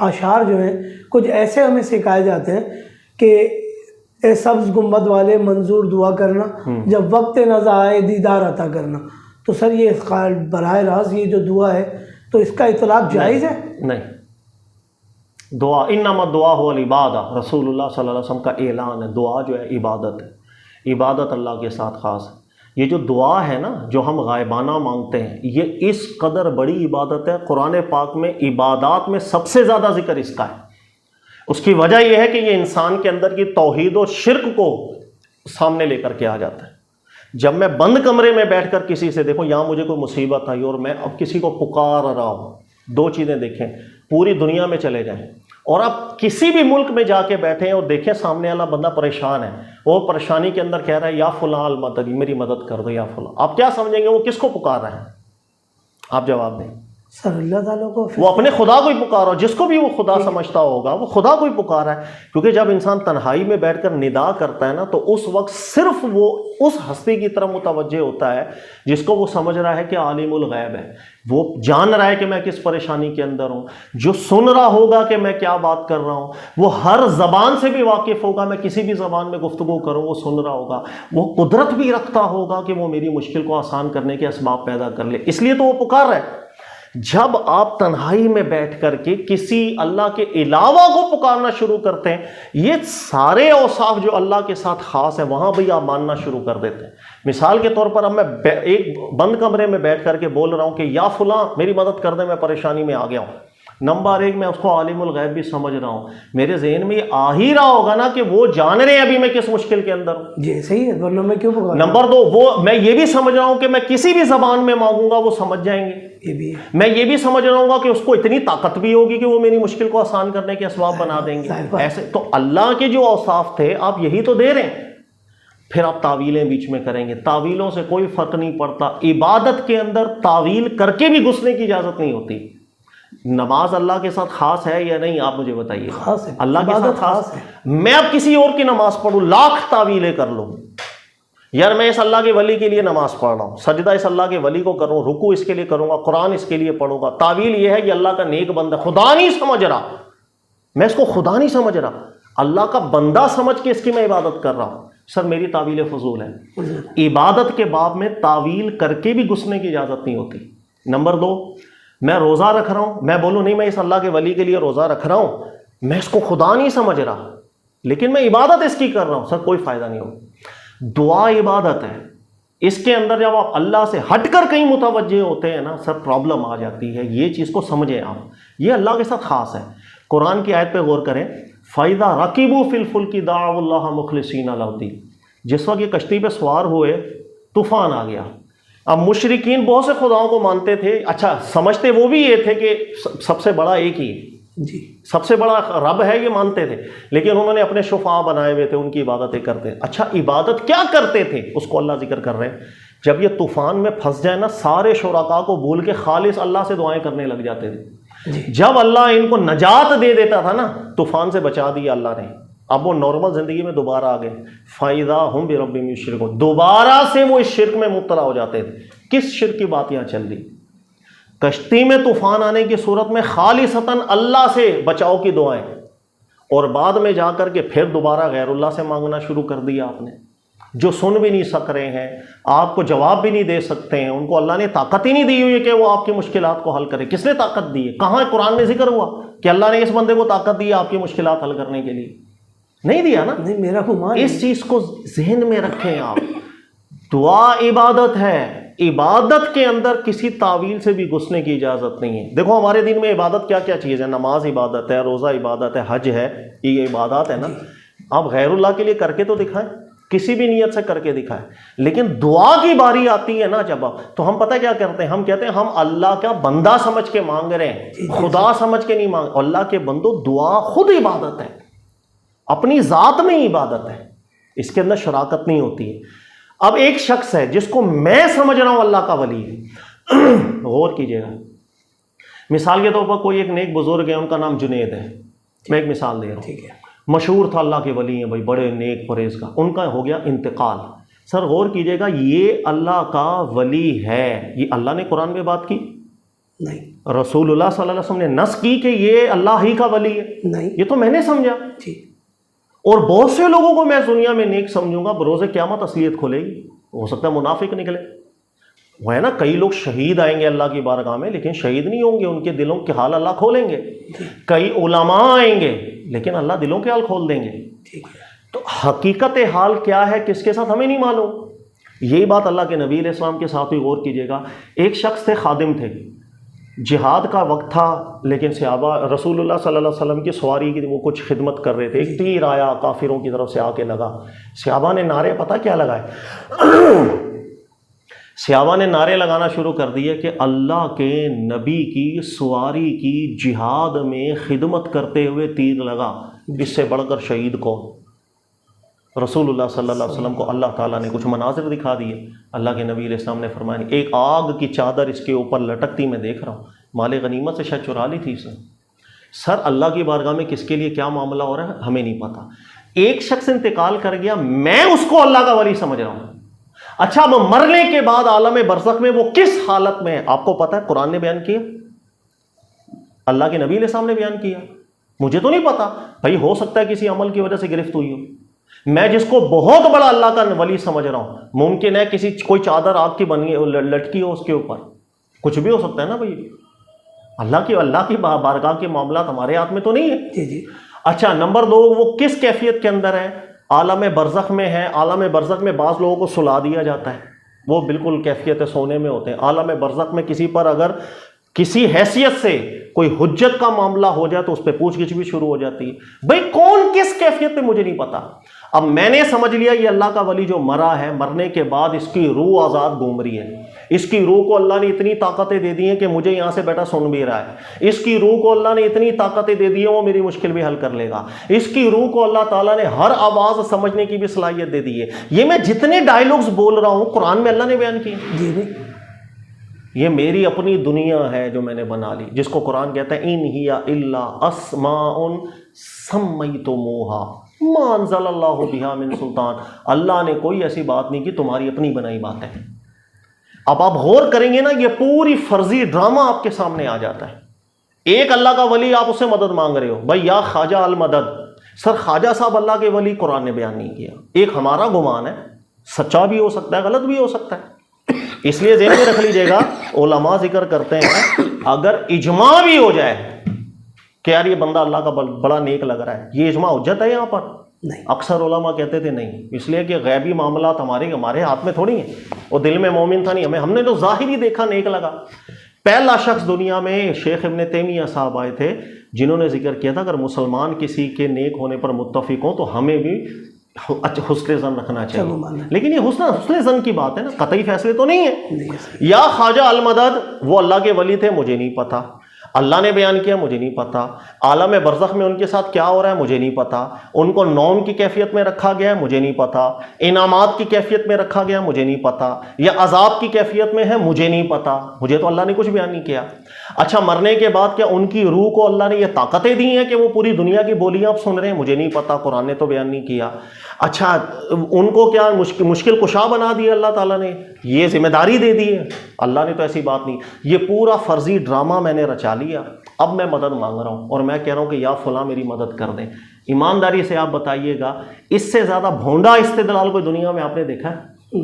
اشعار جو ہیں کچھ ایسے ہمیں سکھائے جاتے ہیں کہ اے سبز گنبد والے منظور دعا کرنا، جب وقت نظر آئے دیدار عطا کرنا. تو سر یہ براہ راست یہ جو دعا ہے تو اس کا اطلاق جائز ہے؟ نہیں. دعا انما الدعاء هو العبادہ، رسول اللہ صلی اللہ علیہ وسلم کا اعلان ہے. دعا جو ہے عبادت ہے، عبادت اللہ کے ساتھ خاص ہے. یہ جو دعا ہے نا جو ہم غائبانہ مانگتے ہیں، یہ اس قدر بڑی عبادت ہے. قرآن پاک میں عبادات میں سب سے زیادہ ذکر اس کا ہے. اس کی وجہ یہ ہے کہ یہ انسان کے اندر کی توحید و شرک کو سامنے لے کر کے آ جاتا ہے. جب میں بند کمرے میں بیٹھ کر کسی سے، دیکھو یہاں مجھے کوئی مصیبت آئی اور میں اب کسی کو پکار رہا ہوں، دو چیزیں دیکھیں، پوری دنیا میں چلے جائیں اور آپ کسی بھی ملک میں جا کے بیٹھیں اور دیکھیں سامنے والا بندہ پریشان ہے، وہ پریشانی کے اندر کہہ رہا ہے یا فلاں المدد، میری مدد کر دو یا فلاں، آپ کیا سمجھیں گے وہ کس کو پکار رہے ہیں؟ آپ جواب دیں. سر اللہ تعالیٰ کو، وہ اپنے خدا کو ہی پکارا، جس کو بھی وہ خدا سمجھتا ہوگا وہ خدا کو ہی پکارا ہے. کیونکہ جب انسان تنہائی میں بیٹھ کر ندا کرتا ہے نا تو اس وقت صرف وہ اس ہستی کی طرف متوجہ ہوتا ہے جس کو وہ سمجھ رہا ہے کہ عالم الغیب ہے، وہ جان رہا ہے کہ میں کس پریشانی کے اندر ہوں، جو سن رہا ہوگا کہ میں کیا بات کر رہا ہوں، وہ ہر زبان سے بھی واقف ہوگا، میں کسی بھی زبان میں گفتگو کروں وہ سن رہا ہوگا، وہ قدرت بھی رکھتا ہوگا کہ وہ میری مشکل کو آسان کرنے کے اسباب پیدا کر لے. اس لیے تو وہ پکار رہا ہے. جب آپ تنہائی میں بیٹھ کر کے کسی اللہ کے علاوہ کو پکارنا شروع کرتے ہیں، یہ سارے اوصاف جو اللہ کے ساتھ خاص ہیں وہاں بھی آپ ماننا شروع کر دیتے ہیں. مثال کے طور پر اب میں ایک بند کمرے میں بیٹھ کر کے بول رہا ہوں کہ یا فلاں میری مدد کر دے، میں پریشانی میں آ گیا ہوں. نمبر ایک، میں اس کو عالم الغیب بھی سمجھ رہا ہوں، میرے ذہن میں یہ آ ہی رہا ہوگا نا کہ وہ جان رہے ہیں ابھی میں کس مشکل کے اندر ہوں. جی صحیح ہے، ورنہ میں کیوں پکار. نمبر دو، وہ میں یہ بھی سمجھ رہا ہوں کہ میں کسی بھی زبان میں مانگوں گا وہ سمجھ جائیں گے. یہ بھی میں یہ بھی سمجھ رہا ہوں کہ اس کو اتنی طاقت بھی ہوگی کہ وہ میری مشکل کو آسان کرنے کے اسباب بنا دیں گے. ایسے تو اللہ کے جو اوصاف تھے آپ یہی تو دے رہے ہیں. پھر آپ تعویلیں بیچ میں کریں گے، تعویلوں سے کوئی فرق نہیں پڑتا. عبادت کے اندر تعویل کر کے بھی گھسنے کی اجازت نہیں ہوتی. نماز اللہ کے ساتھ خاص ہے یا نہیں آپ مجھے بتائیے. خاص ہے، اللہ کے ساتھ خاص ہے. میں اب کسی اور کی نماز پڑھوں، لاکھ تعویلیں کر لوں، یار میں اس اللہ کے ولی کے لیے نماز پڑھ رہا ہوں، سجدہ اس اللہ کے ولی کو کروں، رکوع اس کے لیے کروں گا، قرآن اس کے لیے پڑھوں گا. تعویل یہ ہے کہ اللہ کا نیک بندہ، خدا نہیں سمجھ رہا، میں اس کو خدا نہیں سمجھ رہا، اللہ کا بندہ سمجھ کے اس کی میں عبادت کر رہا ہوں. سر میری تعویل فضول ہے. عبادت کے باب میں تعویل کر کے بھی گھسنے کی اجازت نہیں ہوتی. نمبر دو، میں روزہ رکھ رہا ہوں، میں بولوں نہیں میں اس اللہ کے ولی کے لیے روزہ رکھ رہا ہوں، میں اس کو خدا نہیں سمجھ رہا لیکن میں عبادت اس کی کر رہا ہوں. سر کوئی فائدہ نہیں ہوگا. دعا عبادت ہے، اس کے اندر جب آپ اللہ سے ہٹ کر کہیں متوجہ ہوتے ہیں نا سر پرابلم آ جاتی ہے. یہ چیز کو سمجھیں آپ، یہ اللہ کے ساتھ خاص ہے. قرآن کی آیت پہ غور کریں، فَإِذَا رَكِبُوا فِي الْفُلْكِ دَعَوُا اللَّهَ مُخْلِصِينَ لَهُ الدِّينَ. جس وقت یہ کشتی پہ سوار ہوئے طوفان آ گیا. اب مشرکین بہت سے خداؤں کو مانتے تھے، اچھا سمجھتے وہ بھی یہ تھے کہ سب سے بڑا ایک ہی ہے، جی سب سے بڑا رب ہے، یہ مانتے تھے، لیکن انہوں نے اپنے شفاع بنائے ہوئے تھے، ان کی عبادتیں کرتے. اچھا عبادت کیا کرتے تھے اس کو اللہ ذکر کر رہے ہیں. جب یہ طوفان میں پھنس جائے نا سارے شرکاء کو بھول کے خالص اللہ سے دعائیں کرنے لگ جاتے تھے. جب اللہ ان کو نجات دے دیتا تھا نا، طوفان سے بچا دیا اللہ نے، اب وہ نارمل زندگی میں دوبارہ آ گئے. فَإِذَا هُمْ بِرَبِّهِمْ يُشْرِكُونَ. دوبارہ سے وہ اس شرک میں مبتلا ہو جاتے تھے. کس شرک کی بات یہاں چل رہی؟ کشتی میں طوفان آنے کی صورت میں خالصتاً اللہ سے بچاؤ کی دعائیں، اور بعد میں جا کر کے پھر دوبارہ غیر اللہ سے مانگنا شروع کر دیا آپ نے. جو سن بھی نہیں سک رہے ہیں، آپ کو جواب بھی نہیں دے سکتے ہیں، ان کو اللہ نے طاقت ہی نہیں دی ہوئی کہ وہ آپ کی مشکلات کو حل کرے. کس نے طاقت دی ہے؟ کہاں قرآن میں ذکر ہوا کہ اللہ نے اس بندے کو طاقت دی ہے آپ کی مشکلات حل کرنے کے لیے؟ نہیں دیا نا. نہیں، میرا گمان اس چیز کو ذہن میں رکھیں آپ. دعا عبادت ہے، عبادت کے اندر کسی تعویل سے بھی گھسنے کی اجازت نہیں ہے. دیکھو ہمارے دین میں عبادت کیا کیا چیز ہے، نماز عبادت ہے، روزہ عبادت ہے، حج ہے، یہ عبادات ہے نا. آپ غیر اللہ کے لیے کر کے تو دکھائیں، کسی بھی نیت سے کر کے دکھائیں. لیکن دعا کی باری آتی ہے نا جب تو ہم پتہ کیا کرتے ہیں، ہم کہتے ہیں ہم اللہ کا بندہ سمجھ کے مانگ رہے ہیں، خدا سمجھ کے نہیں مانگ. اللہ کے بندو دعا خود عبادت ہے، اپنی ذات میں عبادت ہے، اس کے اندر شراکت نہیں ہوتی ہے. اب ایک شخص ہے جس کو میں سمجھ رہا ہوں اللہ کا ولی ہے، غور کیجئے گا. مثال کے طور پر کوئی ایک نیک بزرگ ہے، ان کا نام جنید ہے، میں ایک مثال دے رہا ہوں. ٹھیک ہے، مشہور تھا، اللہ کے ولی ہیں بھائی، بڑے نیک پرہیزگار. ان کا ہو گیا انتقال. سر غور کیجئے گا، یہ اللہ کا ولی ہے، یہ اللہ نے قرآن میں بات کی؟ نہیں رسول اللہ صلی اللہ علیہ وسلم نے نص کی کہ یہ اللہ ہی کا ولی ہے؟ نہیں یہ تو میں نے سمجھا، جی اور بہت سے لوگوں کو میں دنیا میں نیک سمجھوں گا، بروز قیامت اصلیت کھلے گی، ہو سکتا ہے منافق نکلے۔ وہ ہے نا، کئی لوگ شہید آئیں گے اللہ کی بارگاہ میں لیکن شہید نہیں ہوں گے، ان کے دلوں کے حال اللہ کھولیں گے۔ کئی علماء آئیں گے لیکن اللہ دلوں کے حال کھول دیں گے۔ ٹھیک ہے، تو حقیقت حال کیا ہے کس کے ساتھ ہمیں نہیں معلوم۔ یہی بات اللہ کے نبی علیہ السلام کے ساتھ بھی غور کیجیے گا۔ ایک شخص تھے، خادم تھے، جہاد کا وقت تھا لیکن صحابہ رسول اللہ صلی اللہ علیہ وسلم کی سواری کی وہ کچھ خدمت کر رہے تھے، ایک تیر آیا کافروں کی طرف سے آ کے لگا، صحابہ نے نعرے پتہ کیا لگائے؟ صحابہ نے نعرے لگانا شروع کر دیے کہ اللہ کے نبی کی سواری کی جہاد میں خدمت کرتے ہوئے تیر لگا، اس سے بڑھ کر شہید کون؟ رسول اللہ صلی اللہ علیہ وسلم کو اللہ تعالیٰ نے کچھ مناظر دکھا دیے۔ اللہ کے نبی علیہ السلام نے فرمایا ایک آگ کی چادر اس کے اوپر لٹکتی میں دیکھ رہا ہوں، مال غنیمت سے شاید چرا لی تھی اس نے۔ سر اللہ کی بارگاہ میں کس کے لیے کیا معاملہ ہو رہا ہے ہمیں نہیں پتا۔ ایک شخص انتقال کر گیا، میں اس کو اللہ کا ولی سمجھ رہا ہوں۔ اچھا اب مرنے کے بعد عالم برزخ میں وہ کس حالت میں ہے آپ کو پتا ہے؟ قرآن نے بیان کیا، اللہ کے نبی علیہ السلام نے بیان کیا، مجھے تو نہیں پتا بھائی، ہو سکتا ہے کسی عمل کی وجہ سے گرفت ہوئی ہو۔ میں جس کو بہت بڑا اللہ کا ولی سمجھ رہا ہوں، ممکن ہے کسی کوئی چادر آگ کی بنی لٹکی ہو اس کے اوپر، کچھ بھی ہو سکتا ہے نا بھائی۔ اللہ کی بارگاہ کے معاملات ہمارے ہاتھ میں تو نہیں ہے۔ جی جی۔ اچھا نمبر 2، وہ کس کیفیت کے اندر ہے؟ عالم برزخ میں ہے۔ عالم برزخ میں بعض لوگوں کو سلا دیا جاتا ہے، وہ بالکل کیفیت سونے میں ہوتے ہیں۔ عالم برزخ میں کسی پر اگر کسی حیثیت سے کوئی حجت کا معاملہ ہو جائے تو اس پہ پوچھ گچھ بھی شروع ہو جاتی ہے۔ بھائی کون کس کیفیت پہ مجھے نہیں پتا۔ اب میں نے سمجھ لیا یہ اللہ کا ولی جو مرا ہے، مرنے کے بعد اس کی روح آزاد گھوم رہی ہے، اس کی روح کو اللہ نے اتنی طاقتیں دے دی ہیں کہ مجھے یہاں سے بیٹا سن بھی رہا ہے، اس کی روح کو اللہ نے اتنی طاقتیں دے دی ہیں وہ میری مشکل بھی حل کر لے گا، اس کی روح کو اللہ تعالیٰ نے ہر آواز سمجھنے کی بھی صلاحیت دے دی ہے۔ یہ میں جتنے ڈائلوگز بول رہا ہوں قرآن میں اللہ نے بیان کیے۔ جی جی۔ یہ میری اپنی دنیا ہے جو میں نے بنا لی، جس کو قرآن کہتا ہے ان ہی الا اسماء سمیتموہا ما انزل اللہ بہا من سلطان۔ اللہ نے کوئی ایسی بات نہیں کی، تمہاری اپنی بنائی بات ہے۔ اب آپ غور کریں گے نا، یہ پوری فرضی ڈرامہ آپ کے سامنے آ جاتا ہے۔ ایک اللہ کا ولی، آپ اس سے مدد مانگ رہے ہو، بھائی یا خواجہ المدد۔ سر خواجہ صاحب اللہ کے ولی قرآن نے بیان نہیں کیا۔ ایک ہمارا گمان ہے، سچا بھی ہو سکتا ہے غلط بھی ہو سکتا ہے، اس لیے ذہن میں رکھ لیجئے گا۔ علماء ذکر کرتے ہیں اگر اجماع بھی ہو جائے کہ یار یہ بندہ اللہ کا بڑا نیک لگ رہا ہے، یہ اجماع حجت ہے یہاں پر؟ نہیں۔ اکثر علماء کہتے تھے نہیں، اس لیے کہ غیبی معاملات ہمارے ہاتھ میں تھوڑی ہیں، وہ دل میں مومن تھا نہیں، ہم نے تو ظاہری دیکھا نیک لگا۔ پہلا شخص دنیا میں شیخ ابن تیمیہ صاحب آئے تھے جنہوں نے ذکر کیا تھا اگر مسلمان کسی کے نیک ہونے پر متفق ہوں تو ہمیں بھی حسن ظن رکھنا چاہیے۔ لیکن یہ حسن ظن کی بات ہے نا، قطعی فیصلے تو نہیں ہے۔ یا خواجہ المدد وہ اللہ کے ولی تھے، مجھے نہیں پتا، اللہ نے بیان کیا مجھے نہیں پتا، عالم برزخ میں ان کے ساتھ کیا ہو رہا ہے مجھے نہیں پتا، ان کو نوم کی کیفیت میں رکھا گیا ہے مجھے نہیں پتا، انعامات کی کیفیت میں رکھا گیا مجھے نہیں پتا، یا عذاب کی کیفیت میں ہے مجھے نہیں پتا، مجھے تو اللہ نے کچھ بیان نہیں کیا۔ اچھا مرنے کے بعد کیا ان کی روح کو اللہ نے یہ طاقتیں دی ہیں کہ وہ پوری دنیا کی بولیاں آپ سن رہے ہیں؟ مجھے نہیں پتا، قرآن نے تو بیان نہیں کیا۔ اچھا ان کو کیا مشکل کشا بنا دیا اللہ تعالیٰ نے، یہ ذمہ داری دے دی ہے؟ اللہ نے تو ایسی بات نہیں۔ یہ پورا فرضی ڈرامہ میں نے رچا لیا، اب میں مدد مانگ رہا ہوں اور میں کہہ رہا ہوں کہ یا فلاں میری مدد کر دیں۔ ایمانداری سے آپ بتائیے گا اس سے زیادہ بھونڈا استدلال کوئی دنیا میں آپ نے دیکھا ہے؟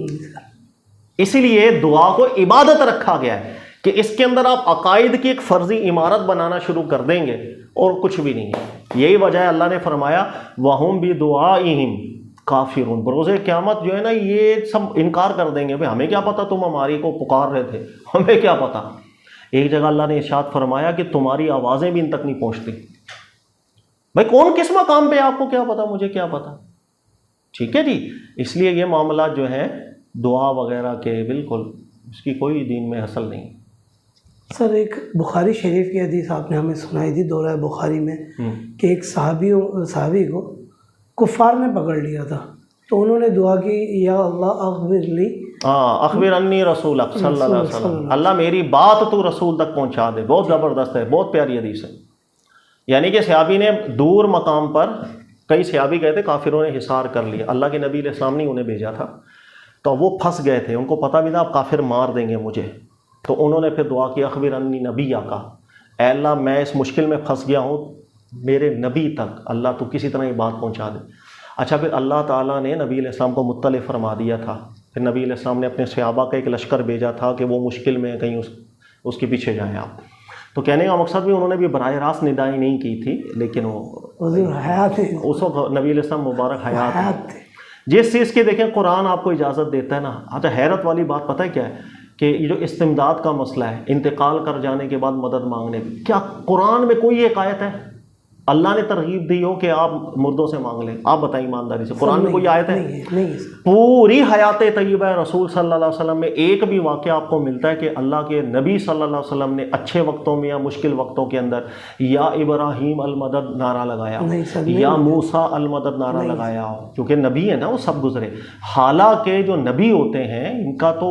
اسی لیے دعا کو عبادت رکھا گیا ہے کہ اس کے اندر آپ عقائد کی ایک فرضی عمارت بنانا شروع کر دیں گے اور کچھ بھی نہیں ہے۔ یہی وجہ ہے اللہ نے فرمایا وَهُمْ بِدُعَائِهِمْ کافرون۔ بروز قیامت جو ہے نا یہ سب انکار کر دیں گے، بھئی ہمیں کیا پتا تم ہماری کو پکار رہے تھے، ہمیں کیا پتا۔ ایک جگہ اللہ نے ارشاد فرمایا کہ تمہاری آوازیں بھی ان تک نہیں پہنچتی۔ بھئی کون کس مقام پہ، آپ کو کیا پتا مجھے کیا پتا، ٹھیک ہے جی۔ اس لیے یہ معاملات جو ہیں دعا وغیرہ کے بالکل اس کی کوئی دین میں حاصل نہیں۔ سر ایک بخاری شریف کی حدیث آپ نے ہمیں سنائی تھی دورہ بخاری میں کہ ایک صحابی کو کفار نے پکڑ لیا تھا تو انہوں نے دعا کی یا اللہ اخبر لی، اخبر انی رسولک صلی اللہ علیہ وسلم، اللہ میری بات تو رسول تک پہنچا دے۔ بہت زبردست ہے، بہت پیاری حدیث ہے۔ یعنی کہ صحابی نے دور مقام پر، کئی صحابی گئے تھے کافروں نے حصار کر لیا، اللہ کے نبی علیہ السلام نے انہیں بھیجا تھا تو وہ پھنس گئے تھے، ان کو پتہ بھی تھا آپ کافر مار دیں گے مجھے، تو انہوں نے پھر دعا کی اخبرنی نبی کا، اے اللہ میں اس مشکل میں پھنس گیا ہوں، میرے نبی تک اللہ تو کسی طرح یہ بات پہنچا دے۔ اچھا پھر اللہ تعالیٰ نے نبی علیہ السلام کو مطلع فرما دیا تھا، پھر نبی علیہ السلام نے اپنے صحابہ کا ایک لشکر بھیجا تھا کہ وہ مشکل میں کہیں اس کے پیچھے جائیں آپ۔ تو کہنے کا مقصد بھی انہوں نے بھی براہ راست ندائی نہیں کی تھی، لیکن وہ حضور حیات ہے، اس وقت نبی علیہ السلام مبارک حیات ہیں۔ حیات ہے۔ جس چیز کی دیکھیں قرآن آپ کو اجازت دیتا ہے نا، اچھا حیرت والی بات پتہ ہے کیا ہے کہ یہ جو استمداد کا مسئلہ ہے، انتقال کر جانے کے بعد مدد مانگنے کی، کیا قرآن میں کوئی ایک آیت ہے اللہ نے ترغیب دی ہو کہ آپ مردوں سے مانگ لیں؟ آپ بتائیں ایمانداری سے، قرآن میں کوئی آیت ہے؟ نہیں۔ پوری حیات طیبہ رسول صلی اللہ علیہ وسلم میں ایک بھی واقعہ آپ کو ملتا ہے کہ اللہ کے نبی صلی اللہ علیہ وسلم نے اچھے وقتوں میں یا مشکل وقتوں کے اندر یا ابراہیم المدد نعرہ لگایا ہو یا موسیٰ المدد نعرہ لگایا ہو؟ کیونکہ نبی ہے نا، وہ سب گزرے۔ حالانکہ جو نبی ہوتے ہیں ان کا تو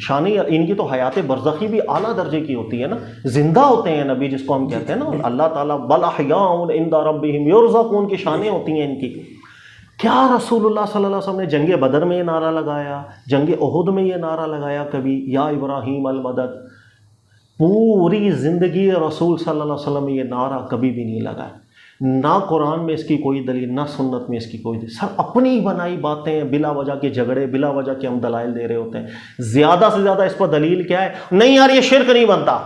شانی، ان کی تو حیات برزخی بھی اعلیٰ درجے کی ہوتی ہے نا، زندہ ہوتے ہیں نبی جس کو ہم کہتے ہیں نا، اللہ تعالیٰ بل احیاء عند ربہم یرزقون کی شانیں ہوتی ہیں ان کی۔ کیا رسول اللہ صلی اللہ علیہ وسلم نے جنگ بدر میں یہ نعرہ لگایا، جنگ احد میں یہ نعرہ لگایا کبھی، یا ابراہیم المدد؟ پوری زندگی رسول صلی اللہ علیہ وسلم میں یہ نعرہ کبھی بھی نہیں لگایا، نہ قرآن میں اس کی کوئی دلیل، نہ سنت میں اس کی کوئی دلیل، سب اپنی بنائی باتیں ہیں، بلا وجہ کے جھگڑے، بلا وجہ کے ہم دلائل دے رہے ہوتے ہیں۔ زیادہ سے زیادہ اس پر دلیل کیا ہے؟ نہیں یار یہ شرک نہیں بنتا،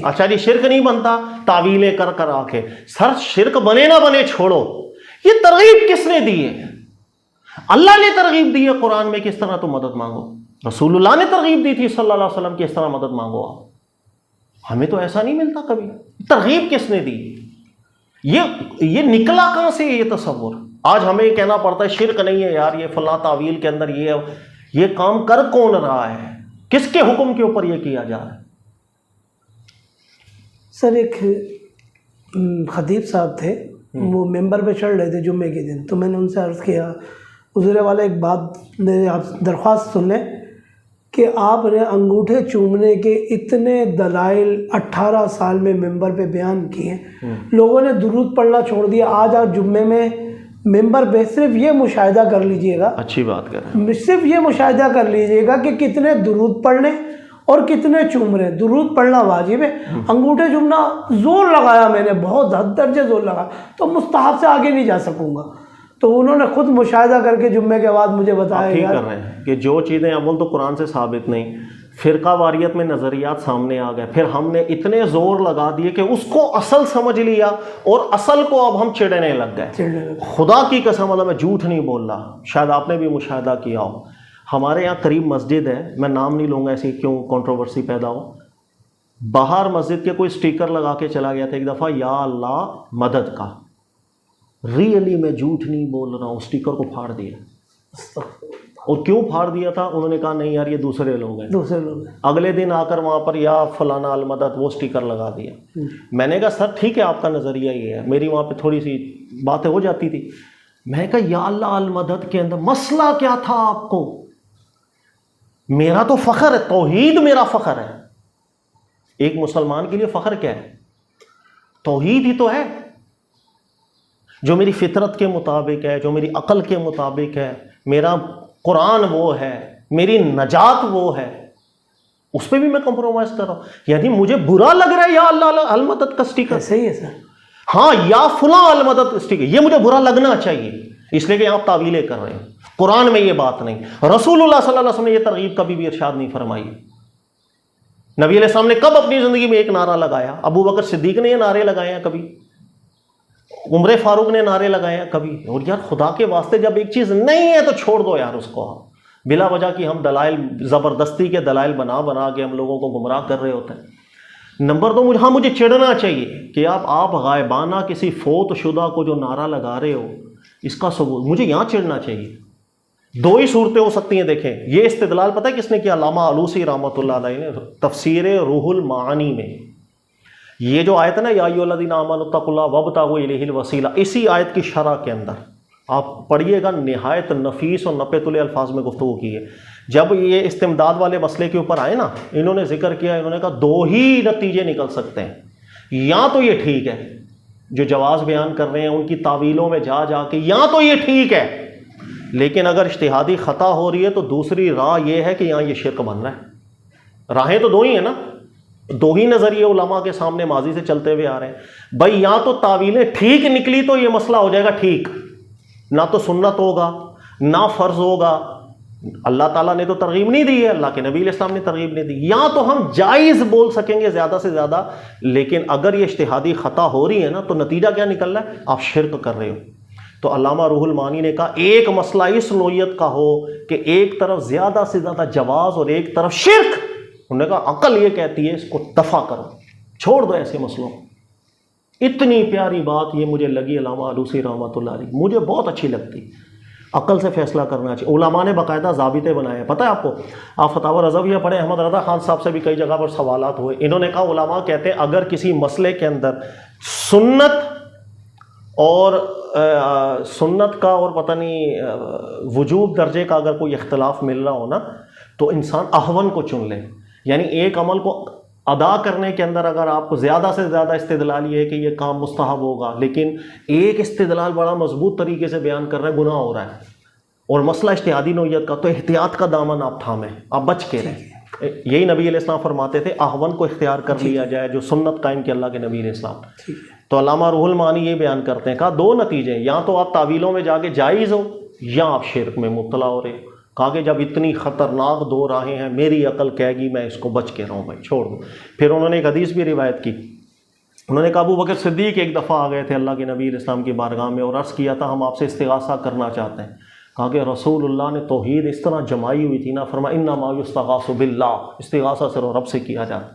اچھا یہ شرک نہیں بنتا، تعویلیں کر کر آ کے سر شرک بنے نہ بنے چھوڑو۔ یہ ترغیب کس نے دی ہے؟ اللہ نے ترغیب دی ہے قرآن میں کہ اس طرح تو مدد مانگو، رسول اللہ نے ترغیب دی تھی صلی اللہ علیہ وسلم کہ اس طرح مدد مانگو آپ۔ ہمیں تو ایسا نہیں ملتا کبھی۔ ترغیب کس نے دی؟ یہ نکلا کہاں سے یہ تصور؟ آج ہمیں یہ کہنا پڑتا ہے شرک نہیں ہے یار، یہ فلاں تعویل کے اندر یہ کام کر کون رہا ہے، کس کے حکم کے اوپر یہ کیا جا رہا ہے؟ سر ایک خطیب صاحب تھے، وہ ممبر پہ چڑھ رہے تھے جمعے کے دن، تو میں نے ان سے عرض کیا حضور والا ایک بات میرے آپ درخواست سن لیں کہ آپ نے انگوٹھے چومنے کے اتنے دلائل 18 سال میں ممبر پہ بیان کیے، لوگوں نے درود پڑھنا چھوڑ دیا۔ آج آپ جمعے میں ممبر پہ صرف یہ مشاہدہ کر لیجئے گا، اچھی بات کر رہے ہیں، صرف یہ مشاہدہ کر لیجئے گا کہ کتنے درود پڑھنے اور کتنے چوم رہے۔ درود پڑھنا واجب ہے، انگوٹھے چومنا زور لگایا میں نے، بہت حد درجے زور لگا، تو مستحب سے آگے نہیں جا سکوں گا۔ تو انہوں نے خود مشاہدہ کر کے جمعے کے بعد مجھے بتایا ٹھیک کر رہے ہیں کہ جو چیزیں اول تو قرآن سے ثابت نہیں، فرقہ واریت میں نظریات سامنے آ گئے، پھر ہم نے اتنے زور لگا دیے کہ اس کو اصل سمجھ لیا اور اصل کو اب ہم چڑھنے لگ گئے۔ خدا کی قسم اللہ میں جھوٹ نہیں بول رہا، شاید آپ نے بھی مشاہدہ کیا ہو، ہمارے یہاں قریب مسجد ہے، میں نام نہیں لوں گا ایسی کیوں کنٹروورسی پیدا ہو، باہر مسجد کے کوئی سٹیکر لگا کے چلا گیا تھا ایک دفعہ، یا اللہ مدد کا، ریئلی میں جھوٹ نہیں بول رہا ہوں، سٹیکر کو پھاڑ دیا۔ اور کیوں پھاڑ دیا تھا؟ انہوں نے کہا نہیں یار یہ دوسرے لوگ ہیں، اگلے دن آ کر وہاں پر یا فلانا المدد وہ سٹیکر لگا دیا۔ میں نے کہا سر ٹھیک ہے آپ کا نظریہ یہ ہے، میری وہاں پہ تھوڑی سی باتیں ہو جاتی تھی، میں نے کہا یا اللہ المدد کے اندر مسئلہ کیا تھا آپ کو؟ میرا تو فخر ہے، توحید میرا فخر ہے۔ ایک مسلمان کے لیے فخر کیا ہے؟ توحید ہی تو ہے، جو میری فطرت کے مطابق ہے، جو میری عقل کے مطابق ہے، میرا قرآن وہ ہے، میری نجات وہ ہے، اس پہ بھی میں کمپرومائز کر رہا ہوں۔ یعنی مجھے برا لگ رہا ہے یا اللہ المدد کا سٹیکر، صحیح ہے سر، ہاں یا فلاں المدد سٹیکر، یہ مجھے برا لگنا چاہیے، اس لیے کہ آپ تعویلیں کر رہے ہیں۔ قرآن میں یہ بات نہیں، رسول اللہ صلی اللہ علیہ وسلم نے یہ ترغیب کبھی بھی ارشاد نہیں فرمائی۔ نبی علیہ السلام نے کب اپنی زندگی میں ایک نعرہ لگایا؟ ابو بکر صدیق نے یہ نعرے لگائے ہیں کبھی؟ عمر فاروق نے نعرے لگائے ہیں کبھی؟ اور یار خدا کے واسطے جب ایک چیز نہیں ہے تو چھوڑ دو یار اس کو، بلا وجہ کی ہم دلائل زبردستی کے دلائل بنا کے ہم لوگوں کو گمراہ کر رہے ہوتے ہیں۔ نمبر دو، مجھے چڑھنا چاہیے کہ آپ غائبانہ کسی فوت شدہ کو جو نعرہ لگا رہے ہو اس کا ثبوت، مجھے یہاں چڑھنا چاہیے۔ دو ہی صورتیں ہو سکتی ہیں، دیکھیں یہ استدلال پتہ ہے کس نے کیا؟ علامہ علوسی رحمۃ اللہ علیہ نے تفسیر روح المعانی میں، یہ جو آیت ہے نا یا ایھا الذین آمنوا اتقوا اللہ وابتغوا الیہ الوسیلہ، اسی آیت کی شرح کے اندر آپ پڑھیے گا، نہایت نفیس اور نپے تلے الفاظ میں گفتگو کی ہے۔ جب یہ استمداد والے مسئلے کے اوپر آئے نا، انہوں نے ذکر کیا، انہوں نے کہا دو ہی نتیجے نکل سکتے ہیں، یا تو یہ ٹھیک ہے جو جواز بیان کر رہے ہیں ان کی تعویلوں میں جا کے، یا تو یہ ٹھیک ہے، لیکن اگر اجتہادی خطا ہو رہی ہے تو دوسری راہ یہ ہے کہ یہاں یہ شرک بن رہا ہے۔ راہیں تو دو ہی ہیں نا, دو ہی نظریے علماء کے سامنے ماضی سے چلتے ہوئے آ رہے ہیں بھائی. یا تو تعویلیں ٹھیک نکلی تو یہ مسئلہ ہو جائے گا ٹھیک, نہ تو سنت ہوگا نہ فرض ہوگا. اللہ تعالیٰ نے تو ترغیب نہیں دی ہے, اللہ کے نبی علیہ السلام نے ترغیب نہیں دی. یا تو ہم جائز بول سکیں گے زیادہ سے زیادہ, لیکن اگر یہ اجتہادی خطا ہو رہی ہے نا تو نتیجہ کیا نکل رہا ہے, آپ شرک کر رہے ہو. تو علامہ روح المعانی نے کہا ایک مسئلہ اس نوعیت کا ہو کہ ایک طرف زیادہ سے زیادہ جواز اور ایک طرف شرک, انہوں نے کہا عقل یہ کہتی ہے اس کو دفع کرو, چھوڑ دو ایسے مسئلوں. اتنی پیاری بات یہ مجھے لگی علامہ آلوسی رحمۃ اللہ علیہ, مجھے بہت اچھی لگتی. عقل سے فیصلہ کرنا چاہیے. علماء نے باقاعدہ ضابطے بنائے ہیں, پتہ ہے آپ کو, آپ فتاوی رضویہ پڑھیں, احمد رضا خان صاحب سے بھی کئی جگہ پر سوالات ہوئے. انہوں نے کہا علماء کہتے ہیں اگر کسی مسئلے کے اندر سنت کا اور پتہ نہیں وجوب درجے کا اگر کوئی اختلاف مل رہا ہو نا تو انسان احون کو چن لے. یعنی ایک عمل کو ادا کرنے کے اندر اگر آپ کو زیادہ سے زیادہ استدلال یہ ہے کہ یہ کام مستحب ہوگا, لیکن ایک استدلال بڑا مضبوط طریقے سے بیان کر رہا ہے گناہ ہو رہا ہے, اور مسئلہ اجتہادی نوعیت کا, تو احتیاط کا دامن آپ تھامیں, آپ بچ کے رہیں. یہی نبی علیہ السلام فرماتے تھے احون کو اختیار کر لیا جائے جو سنت قائم کی اللہ کے نبی علیہ السلام. تو علامہ روح المعانی یہ بیان کرتے ہیں, کہا دو نتیجے, یا تو آپ تعویلوں میں جا کے جائز ہو یا آپ شرک میں مبتلا ہو رہے. کہا کہ جب اتنی خطرناک دو راہیں ہیں, میری عقل کہے گی میں اس کو بچ کے رہوں بھائی, چھوڑ دو. پھر انہوں نے ایک حدیث بھی روایت کی, انہوں نے کہا ابو بکر صدیق ایک دفعہ آ گئے تھے اللہ کے نبی علیہ السلام کی بارگاہ میں اور عرض کیا تھا ہم آپ سے استغاثہ کرنا چاہتے ہیں. کہا کہ رسول اللہ نے توحید اس طرح جمائی ہوئی تھی نا, فرمایا انما یستغاث باللہ, استغاثہ صرف رب سے کیا جاتا.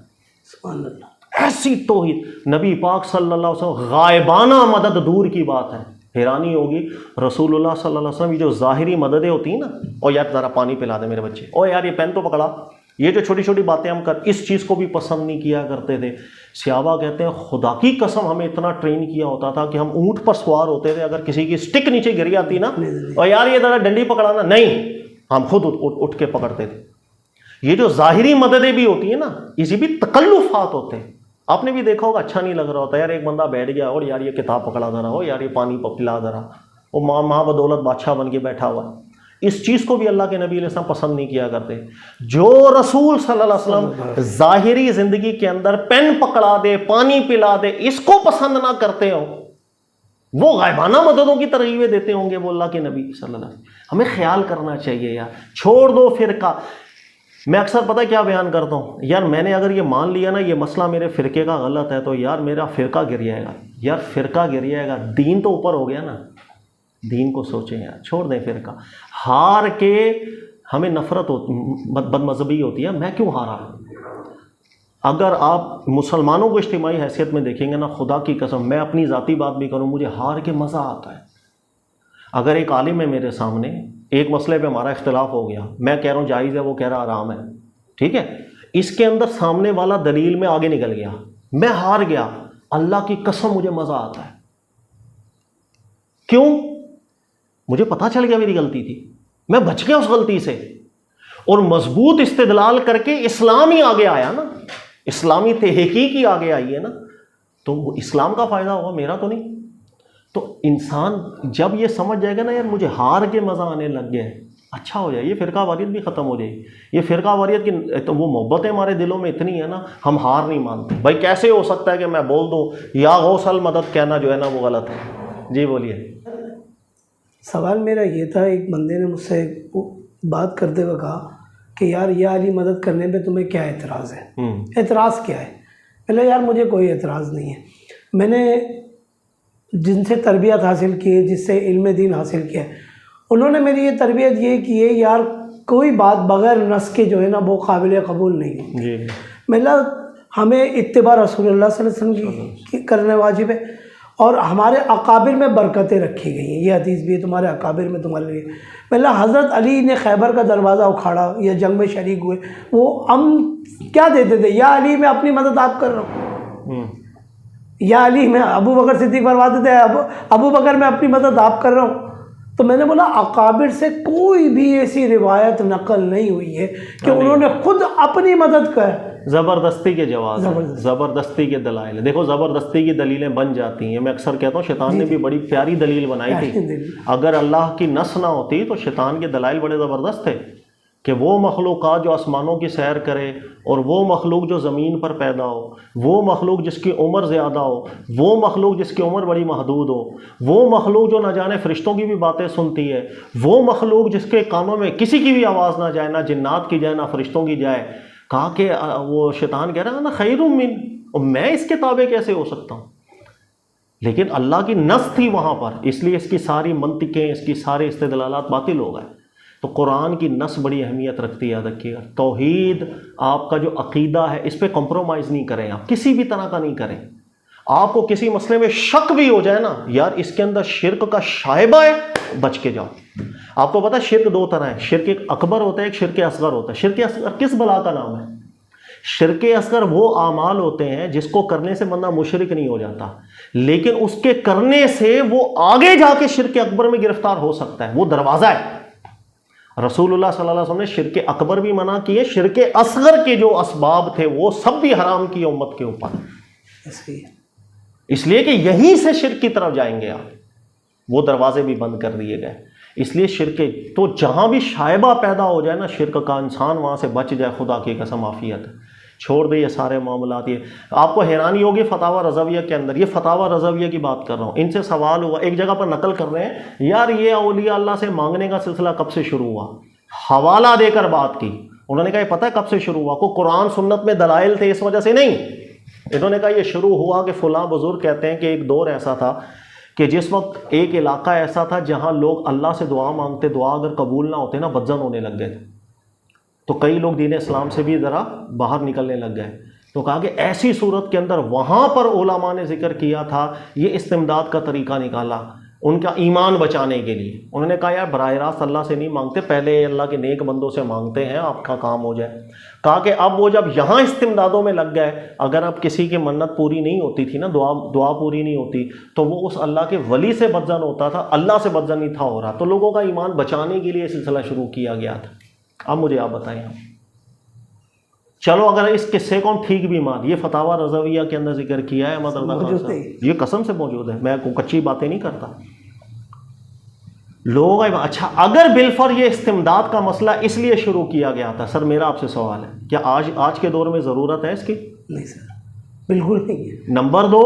سبحان اللہ, ایسی توحید. نبی پاک صلی اللہ علیہ وسلم, غائبانہ مدد دور کی بات ہے. حیرانی ہوگی رسول اللہ صلی اللہ علیہ وسلم, یہ جو ظاہری مددیں ہوتی ہیں نا, او یار ذرا پانی پلا دے میرے بچے, او یار یہ پین تو پکڑا, یہ جو چھوٹی چھوٹی باتیں ہم اس چیز کو بھی پسند نہیں کیا کرتے تھے. صحابہ کہتے ہیں خدا کی قسم ہمیں اتنا ٹرین کیا ہوتا تھا کہ ہم اونٹ پر سوار ہوتے تھے, اگر کسی کی سٹک نیچے گر جاتی نا, او یار یہ ذرا ڈنڈی پکڑانا, نہیں, ہم خود اٹھ کے پکڑتے تھے. یہ جو ظاہری مددیں بھی ہوتی ہیں نا, اسی بھی تکلفات ہوتے ہیں. آپ نے بھی دیکھا ہوگا اچھا نہیں لگ رہا ہوتا, یار ایک بندہ بیٹھ گیا اور یار یہ کتاب پکڑا دے رہا ہو, یار یہ پانی پلا دے رہا, وہ ماں بدولت بادشاہ بن کے بیٹھا ہوا. اس چیز کو بھی اللہ کے نبی علیہ السلام پسند نہیں کیا کرتے. جو رسول صلی اللہ علیہ وسلم ظاہری زندگی کے اندر پین پکڑا دے, پانی پلا دے, اس کو پسند نہ کرتے ہو, وہ غائبانہ مددوں کی ترغیبیں دیتے ہوں گے وہ اللہ کے نبی صلی اللہ علیہ وسلم. ہمیں خیال کرنا چاہیے یار, چھوڑ دو فرقہ. میں اکثر پتہ کیا بیان کرتا ہوں, یار میں نے اگر یہ مان لیا نا یہ مسئلہ میرے فرقے کا غلط ہے تو یار میرا فرقہ گر جائے گا. یار فرقہ گر جائے گا, دین تو اوپر ہو گیا نا. دین کو سوچیں یار, چھوڑ دیں فرقہ. ہار کے ہمیں نفرت ہوتی, بد مذہبی ہوتی ہے, میں کیوں ہارا. اگر آپ مسلمانوں کو اجتماعی حیثیت میں دیکھیں گے نا, خدا کی قسم میں اپنی ذاتی بات بھی کروں, مجھے ہار کے مزہ آتا ہے. اگر ایک عالم ہے میرے سامنے, ایک مسئلے پہ ہمارا اختلاف ہو گیا, میں کہہ رہا ہوں جائز ہے, وہ کہہ رہا حرام ہے, ٹھیک ہے, اس کے اندر سامنے والا دلیل میں آگے نکل گیا, میں ہار گیا, اللہ کی قسم مجھے مزہ آتا ہے. کیوں؟ مجھے پتہ چل گیا میری غلطی تھی, میں بچ گیا اس غلطی سے, اور مضبوط استدلال کر کے اسلام ہی آگے آیا نا, اسلامی تحقیق ہی آگے آئی ہے نا, تو اسلام کا فائدہ ہوا, میرا تو نہیں. تو انسان جب یہ سمجھ جائے گا نا, یار مجھے ہار کے مزہ آنے لگ گیا ہے, اچھا ہو جائے, یہ فرقہ واریت بھی ختم ہو جائے گی. یہ فرقہ واریت کی تو وہ محبتیں ہمارے دلوں میں اتنی ہے نا, ہم ہار نہیں مانتے. بھائی کیسے ہو سکتا ہے کہ میں بول دوں یا غوث المدد کہنا جو ہے نا وہ غلط ہے. جی بولیے. سوال میرا یہ تھا, ایک بندے نے مجھ سے بات کرتے ہوئے کہا کہ یار یہ علی مدد کرنے پہ تمہیں کیا اعتراض ہے, اعتراض کیا ہے. پہلے یار مجھے کوئی اعتراض نہیں ہے, میں نے جن سے تربیت حاصل کی ہے, جس سے علم دین حاصل کیا ہے, انہوں نے میری یہ تربیت یہ کی ہے یار کوئی بات بغیر نص کے جو ہے نا وہ قابل قبول نہیں ہے. جی مطلب ہمیں اتباع رسول اللہ صلی اللہ علیہ وسلم کی کرنے واجب ہے, اور ہمارے اکابر میں برکتیں رکھی گئی ہیں. یہ حدیث بھی ہے تمہارے اکابر میں تمہارے لیے. مطلب حضرت علی نے خیبر کا دروازہ اکھاڑا یا جنگ میں شریک ہوئے, وہ ہم کیا دیتے تھے, یا علی میں اپنی مدد آپ کر رہا ہوں, یا علی میں ابو بکر صدیق فرماتے تھے ابو بکر میں اپنی مدد آپ کر رہا ہوں. تو میں نے بولا اکابر سے کوئی بھی ایسی روایت نقل نہیں ہوئی ہے کہ انہوں نے خود اپنی مدد کر. زبردستی کے جواز, زبردستی کے دلائل. دیکھو زبردستی کی دلیلیں بن جاتی ہیں. میں اکثر کہتا ہوں شیطان نے بھی بڑی پیاری دلیل بنائی تھی. اگر اللہ کی نص نہ ہوتی تو شیطان کے دلائل بڑے زبردست تھے. کہ وہ مخلوقات جو آسمانوں کی سیر کرے اور وہ مخلوق جو زمین پر پیدا ہو، وہ مخلوق جس کی عمر زیادہ ہو، وہ مخلوق جس کی عمر بڑی محدود ہو، وہ مخلوق جو نہ جانے فرشتوں کی بھی باتیں سنتی ہے، وہ مخلوق جس کے کانوں میں کسی کی بھی آواز نہ جائے، نہ جنات کی جائے نہ فرشتوں کی جائے. کہا کہ وہ شیطان کہہ رہا ہے نا خیر من، میں اس کے تابع کیسے ہو سکتا ہوں؟ لیکن اللہ کی نص تھی وہاں پر، اس لیے اس کی ساری منطقیں، اس کی سارے استدلالات باطل ہو گئے. تو قرآن کی نص بڑی اہمیت رکھتی ہے. یاد رکھیے گا، توحید آپ کا جو عقیدہ ہے اس پہ کمپرومائز نہیں کریں، آپ کسی بھی طرح کا نہیں کریں. آپ کو کسی مسئلے میں شک بھی ہو جائے نا، یار اس کے اندر شرک کا شائبہ ہے، بچ کے جاؤ. آپ کو پتا شرک دو طرح ہے، شرک ایک اکبر ہوتا ہے، ایک شرک اصغر ہوتا ہے. شرک اصغر کس بلا کا نام ہے؟ شرک اصغر وہ اعمال ہوتے ہیں جس کو کرنے سے بندہ مشرک نہیں ہو جاتا، لیکن اس کے کرنے سے وہ آگے جا کے شرک اکبر میں گرفتار ہو سکتا ہے. وہ دروازہ ہے. رسول اللہ صلی اللہ علیہ وسلم نے شرک اکبر بھی منع کیے، شرک اصغر کے جو اسباب تھے وہ سب بھی حرام کیے امت کے اوپر، اس لیے کہ یہیں سے شرک کی طرف جائیں گے آپ. وہ دروازے بھی بند کر دیے گئے. اس لیے شرک تو جہاں بھی شائبہ پیدا ہو جائے نا شرک کا، انسان وہاں سے بچ جائے. خدا کی قسم عافیت ہے. چھوڑ دے یہ سارے معاملات. یہ آپ کو حیرانی ہوگی فتاوی رضویہ کے اندر، یہ فتاوی رضویہ کی بات کر رہا ہوں، ان سے سوال ہوا، ایک جگہ پر نقل کر رہے ہیں یار یہ اولیاء اللہ سے مانگنے کا سلسلہ کب سے شروع ہوا، حوالہ دے کر بات کی. انہوں نے کہا یہ پتہ ہے کب سے شروع ہوا؟ کوئی قرآن سنت میں دلائل تھے اس وجہ سے نہیں. انہوں نے کہا یہ شروع ہوا کہ فلاں بزرگ کہتے ہیں کہ ایک دور ایسا تھا کہ جس وقت ایک علاقہ ایسا تھا جہاں لوگ اللہ سے دعا مانگتے، دعا اگر قبول نہ ہوتے نا بدزن ہونے لگ گئے تھے. تو کئی لوگ دین اسلام سے بھی ذرا باہر نکلنے لگ گئے. تو کہا کہ ایسی صورت کے اندر وہاں پر علماء نے ذکر کیا تھا، یہ استمداد کا طریقہ نکالا ان کا ایمان بچانے کے لیے. انہوں نے کہا یار براہ راست اللہ سے نہیں مانگتے، پہلے اللہ کے نیک بندوں سے مانگتے ہیں آپ کا کام ہو جائے. کہا کہ اب وہ جب یہاں استمدادوں میں لگ گئے، اگر اب کسی کی منت پوری نہیں ہوتی تھی نا، دعا پوری نہیں ہوتی تو وہ اس اللہ کے ولی سے بدزن ہوتا تھا، اللہ سے بدزن نہیں تھا ہو رہا. تو لوگوں کا ایمان بچانے کے لیے یہ سلسلہ شروع کیا گیا تھا. اب مجھے آپ بتائیں، چلو اگر اس قصے کو ہم ٹھیک بھی مان، یہ فتاوی رضویہ کے اندر ذکر کیا ہے احمد رضا خان صاحب، یہ قسم سے موجود ہے، میں کوئی کچی باتیں نہیں کرتا. لوگ اچھا اگر بالفر یہ استمداد کا مسئلہ اس لیے شروع کیا گیا تھا، سر میرا آپ سے سوال ہے کیا آج کے دور میں ضرورت ہے اس کی؟ نہیں سر، بالکل نہیں ہے. نمبر دو،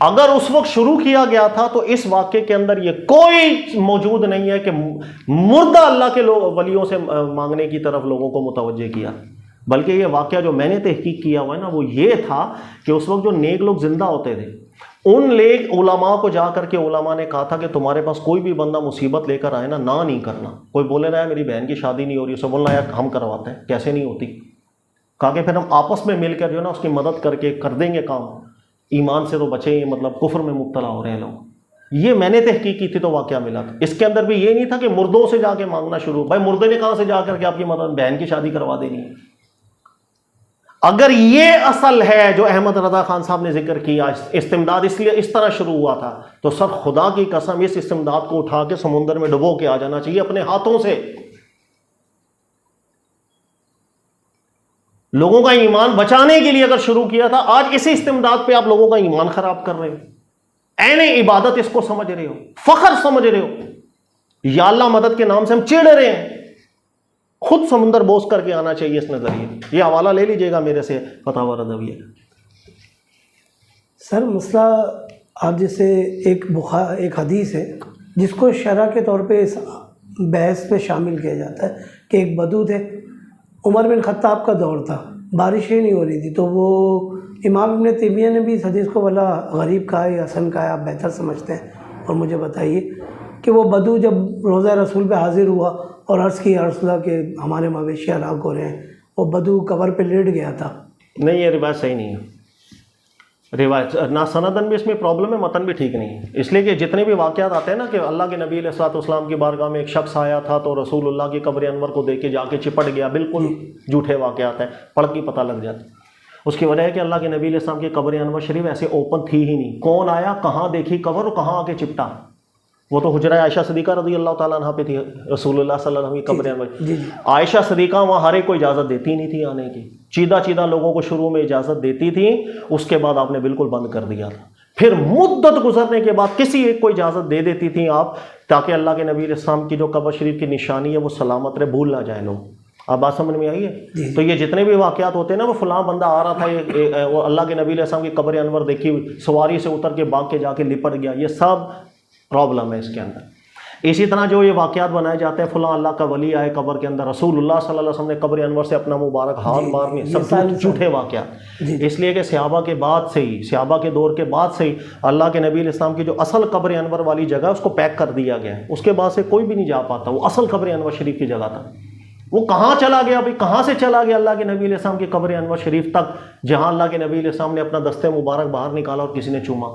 اگر اس وقت شروع کیا گیا تھا تو اس واقعے کے اندر یہ کوئی موجود نہیں ہے کہ مردہ اللہ کے ولیوں سے مانگنے کی طرف لوگوں کو متوجہ کیا، بلکہ یہ واقعہ جو میں نے تحقیق کیا ہوا ہے نا وہ یہ تھا کہ اس وقت جو نیک لوگ زندہ ہوتے تھے ان نیک علماء کو جا کر کے علماء نے کہا تھا کہ تمہارے پاس کوئی بھی بندہ مصیبت لے کر آئے نا، نہ نہیں کرنا. کوئی بولے رہا ہے میری بہن کی شادی نہیں ہو رہی، اسے بولنا یار ہم کرواتے ہیں، کیسے نہیں ہوتی؟ کہا کہ پھر ہم آپس میں مل کر جو ہے نا اس کی مدد کر کے کر دیں گے کام. ایمان سے تو بچے، مطلب کفر میں مبتلا ہو رہے ہیں لوگ. یہ میں نے تحقیق کی تھی تو واقعہ ملا تھا. اس کے اندر بھی یہ نہیں تھا کہ مردوں سے جا کے مانگنا شروع. بھائی مردے نے کہاں سے جا کر کے آپ کی مدد بہن کی شادی کروا دینی ہے؟ اگر یہ اصل ہے جو احمد رضا خان صاحب نے ذکر کیا، استمداد اس لیے اس طرح شروع ہوا تھا، تو سر خدا کی قسم اس استمداد کو اٹھا کے سمندر میں ڈبو کے آ جانا چاہیے اپنے ہاتھوں سے. لوگوں کا ایمان بچانے کے لیے اگر شروع کیا تھا، آج اسی استمداد پہ آپ لوگوں کا ایمان خراب کر رہے ہو. عین عبادت اس کو سمجھ رہے ہو، فخر سمجھ رہے ہو. یا اللہ مدد کے نام سے ہم چڑ رہے ہیں. خود سمندر بوس کر کے آنا چاہیے اس نظریے. یہ حوالہ لے لیجئے گا میرے سے فتاوی رضویہ. سر مسئلہ آپ جیسے ایک حدیث ہے جس کو شرح کے طور پہ اس بحث پہ شامل کیا جاتا ہے کہ ایک بدو تھے، عمر بن خطاب کا دور تھا، بارشیں نہیں ہو رہی تھی، تو وہ امام ابن تیمیہ نے بھی اس حدیث کو بلا غریب کہا یا حسن کہا، آپ بہتر سمجھتے ہیں اور مجھے بتائیے کہ وہ بدو جب روضہ رسول پہ حاضر ہوا اور عرض کی رسول اللہ کہ ہمارے مویشی ہلاک ہو رہے ہیں، وہ بدو قبر پہ لیٹ گیا تھا. نہیں، یہ روایت صحیح نہیں ہے. روایت نہ سندن بھی اس میں پرابلم ہے، متن بھی ٹھیک نہیں ہے. اس لیے کہ جتنے بھی واقعات آتے ہیں نا کہ اللہ کے نبی علیہ الصلوۃ والسلام کی بارگاہ میں ایک شخص آیا تھا تو رسول اللہ کی قبر انور کو دیکھ کے جا کے چپٹ گیا، بالکل جھوٹے واقعات ہیں، پڑھ کے پتہ لگ جاتا. اس کی وجہ ہے کہ اللہ کے نبی علیہ السلام کی قبر انور شریف ایسے اوپن تھی ہی نہیں. کون آیا، کہاں دیکھی قبر اور کہاں آ کے چپٹا؟ وہ تو حجرہ عائشہ صدیقہ رضی اللہ تعالیٰ عنہ پہ تھی رسول اللہ صلی اللہ علیہ وسلم کی قبر انور. عائشہ صدیقہ وہاں ہر ایک کو اجازت دیتی نہیں تھی آنے کی، چیدہ لوگوں کو شروع میں اجازت دیتی تھی، اس کے بعد آپ نے بالکل بند کر دیا تھا. پھر مدت گزرنے کے بعد کسی ایک کو اجازت دے دیتی تھی آپ، تاکہ اللہ کے نبی علیہ السلام کی جو قبر شریف کی نشانی ہے وہ سلامت رہے، بھول نہ جائے لوگ. آپ بات سمجھ میں آئی ہے؟ تو یہ جتنے بھی واقعات ہوتے ہیں نا، وہ فلاں بندہ آ رہا تھا، وہ اللہ کے نبی علیہ السلام کی قبر انور دیکھی، سواری سے اتر کے باغ کے جا کے لپٹ گیا، یہ سب پرابلم ہے اس کے اندر۔ اسی طرح جو یہ واقعات بنائے جاتے ہیں، فلاں اللہ کا ولی آئے قبر کے اندر، رسول اللہ صلی اللہ علیہ وسلم نے قبر انور سے اپنا مبارک ہاتھ مارنے، سب جھوٹے واقعات۔ اس لیے کہ صحابہ کے بعد سے ہی، صحابہ کے دور کے بعد سے ہی اللہ کے نبی علیہ السلام کی جو اصل قبر انور والی جگہ اس کو پیک کر دیا گیا ہے، اس کے بعد سے کوئی بھی نہیں جا پاتا، وہ اصل قبر انور شریف کی جگہ تھا۔ وہ کہاں چلا گیا بھائی، کہاں سے چلا گیا اللہ کے نبی علیہ السلام کی قبر انور شریف تک، جہاں اللہ کے نبی علیہ السلام نے اپنا دستے مبارک باہر نکالا اور کسی نے چوما؟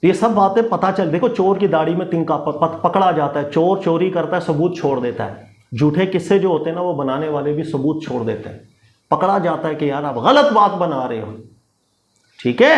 یہ سب باتیں پتہ چل، دیکھو چور کی داڑھی میں تنکا پکڑا جاتا ہے، چور چوری کرتا ہے، ثبوت چھوڑ دیتا ہے، جھوٹے قصے جو ہوتے ہیں نا وہ بنانے والے بھی ثبوت چھوڑ دیتے ہیں، پکڑا جاتا ہے کہ یار آپ غلط بات بنا رہے ہو، ٹھیک ہے۔